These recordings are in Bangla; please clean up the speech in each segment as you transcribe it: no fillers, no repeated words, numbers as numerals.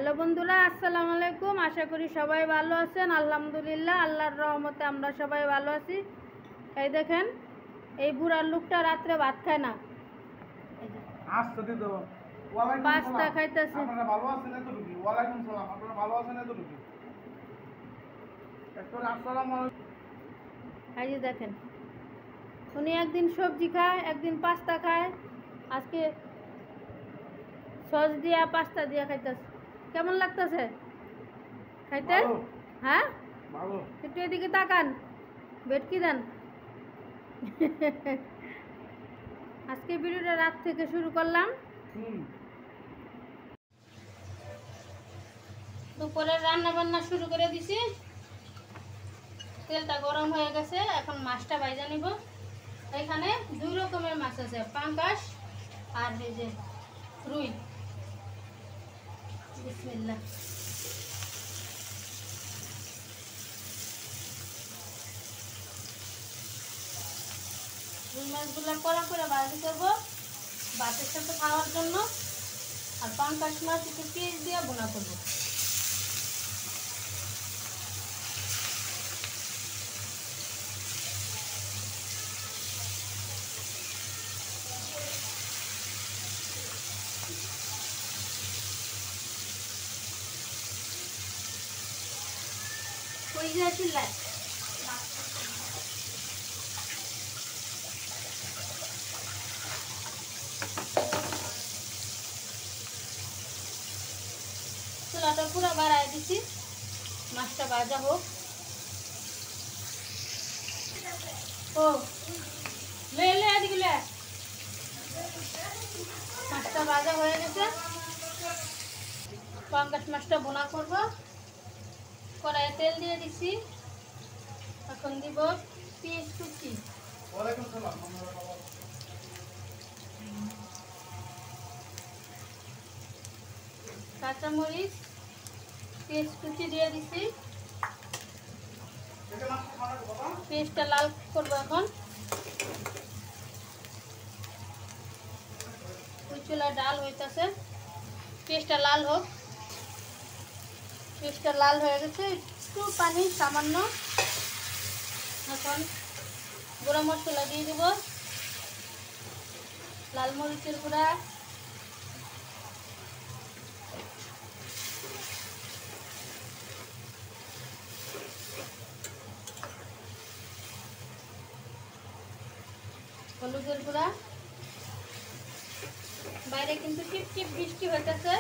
হ্যালো বন্ধুরা, আসসালামু আলাইকুম। আশা করি সবাই ভালো আছেন। আলহামদুলিল্লাহ, আল্লাহর রহমতে আমরা সবাই ভালো আছি। এই দেখেন, এই বুড়ার লোকটা রাত্রে ভাত খায় না, পাস্তা খাইতেছে। এই যে দেখেন, উনি একদিন সবজি খায়, একদিন পাস্তা খায়। আজকে সস দিয়া পাস্তা দিয়া খাইতেছে। কেমন লাগতেছে খাইতে? হ্যাঁ, একটু এদিকে তাকান, বেটকি দেন। আজকে ভিডিওটা রাত থেকে শুরু করলাম। দুপুরের রান্না বান্না শুরু করে দিছি। তেলটা গরম হয়ে গেছে, এখন মাছটা ভাজা নিব। এখানে দুই রকমের মাছ আছে, পাঙ্গাস আর এই যে রুই। বিসমিল্লাহ। রুই মাছগুলো কড়া করে ভাজি করবো ভাতের সাথে খাওয়ার জন্য। আর পাঙ্গাস মাছ একটু পেঁয়াজ দিয়ে বোনা করবো। ওই যে চিল্লায় চুলাটা পুরো বাড়াই দিছি, মাছটা ভাজা হোক। ও লে লে এদিকে লে। মাছটা ভাজা হয়ে গেছে, পাঙ্গাস মাছটা বোনা করব। কড়াইয়ে তেল দিয়ে দিছি, এখন দিব পেঁয়াজ কুচি। কাঁচামরিচ, পেঁয়াজ কুচি দিয়ে দিছি। পেঁয়াজটা লাল করবো এখন। ওই চুলায় ডাল হইতেছে, পেঁয়াজটা লাল হোক। পেঁয়াজটা লাল হয়ে গেছে, একটু পানি সামান্য। এখন গুঁড়া মশলা দিয়ে দিব, লাল মরিচের গুঁড়া, হলুদের গুঁড়া। বাইরে কিন্তু টিপ টিপ বৃষ্টি হইতেছে।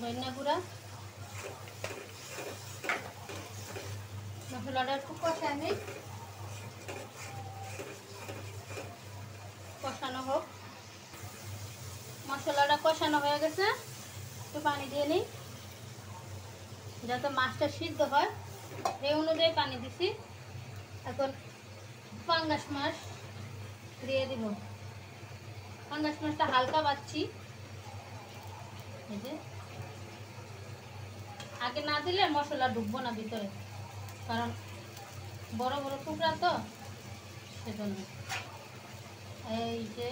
ধনিয়া গুঁড়া। মশলাটা একটু কষানো হোক। মশলাটা কষানো হয়ে গেছে, একটু পানি দিয়ে নিই যাতে মাছটা সিদ্ধ হয়। এই অনুযায়ী পানি দিছি। এখন পাঙ্গাস মাছ দিয়ে দিব। পাঙ্গাস মাছটা হালকা বাচ্ছি। এই যে আগে না দিলে মশলা ঢুকবো না ভিতরে, কারণ বড় বড় টুকরা তো, সেজন্য। এই যে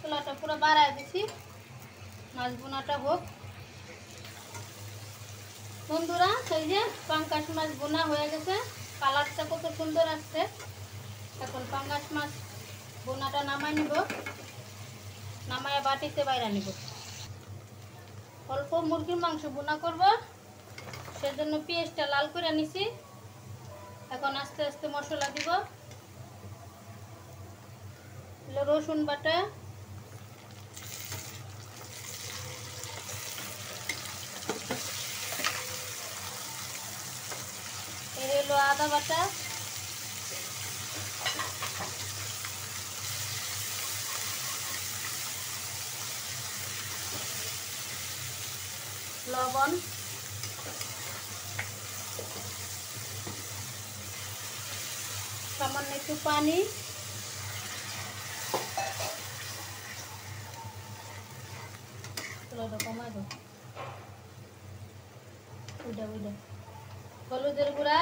চুলাটা পুরো বাড়ায় দিছি, মাছ বোনাটা হোক। বন্ধুরা, এই যে পাঙ্গাস মাছ বোনা হয়ে গেছে, কালারটা কত সুন্দর আসছে। এখন পাঙ্গাস মাছ বোনাটা নামাই নিব, নামায় বাটিতে বাইরে নিব। অল্প মুরগির মাংস বোনা করব, সেজন্য পেঁয়াজটা লাল করে নিছি। এখন আস্তে আস্তে মশলা দিব। রসুন বাটা, এলো আদা বাটা, লবণ, সামান্য একটু পানি, কমাই দাও, হলুদের গুঁড়া,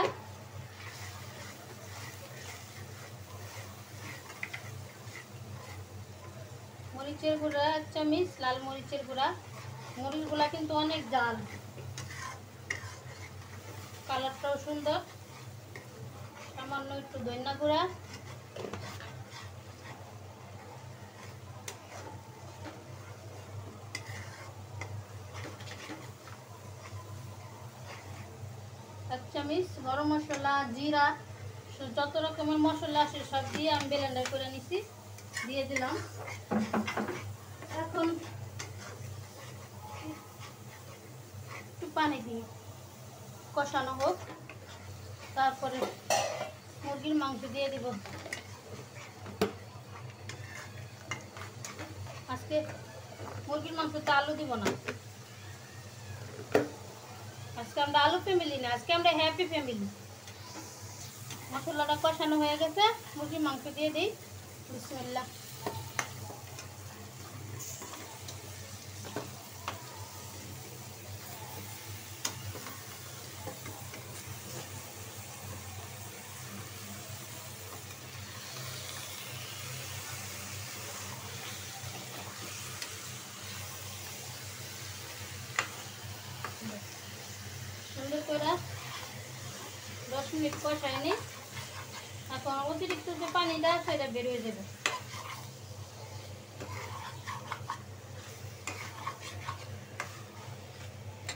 মরিচের গুঁড়া 1 চামচ, লাল মরিচের গুঁড়া। মরিচগুলা কিন্তু অনেক ঝাল, কালারটাও সুন্দর। সামান্য একটু ধনিয়া গুঁড়া, এক চামচ গরম মশলা, জিরা, যত রকমের মশলা আছে সব দিয়ে আমি ব্লেন্ডার করে নিছি, দিয়ে দিলাম। এখন একটু পানি দিয়ে কষানো হোক, তারপরে মুরগির মাংস দিয়ে দিব। আজকে মুরগির মাংসতে আলু দিব না, আজকে আমরা আলু ফ্যামিলি না, আজকে আমরা হ্যাপি ফ্যামিলি। মশলাটা কষানো হয়ে গেছে, মুরগির মাংস দিয়ে দিই। বিসমিল্লাহ। সুন্দর করে 10 মিনিট কষাইনি, এখন অতিরিক্ত যে পানিটা সেটা বের হয়ে যাবে।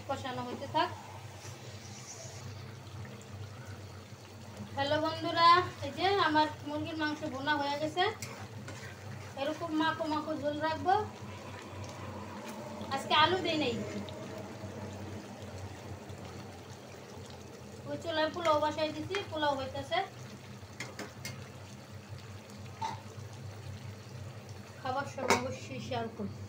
কষানো হতে থাক। হ্যালো বন্ধুরা, এই যে আমার মুরগির মাংস ভুনা হয়ে গেছে। এরকম মাখো মাখো ঝোল রাখবো। আজকে আলু দেই নাই, ওই চুলায় পোলাও বসাই দিছি, পোলাও হইতেছে। খাবার সময় অবশ্যই শেয়ার করব।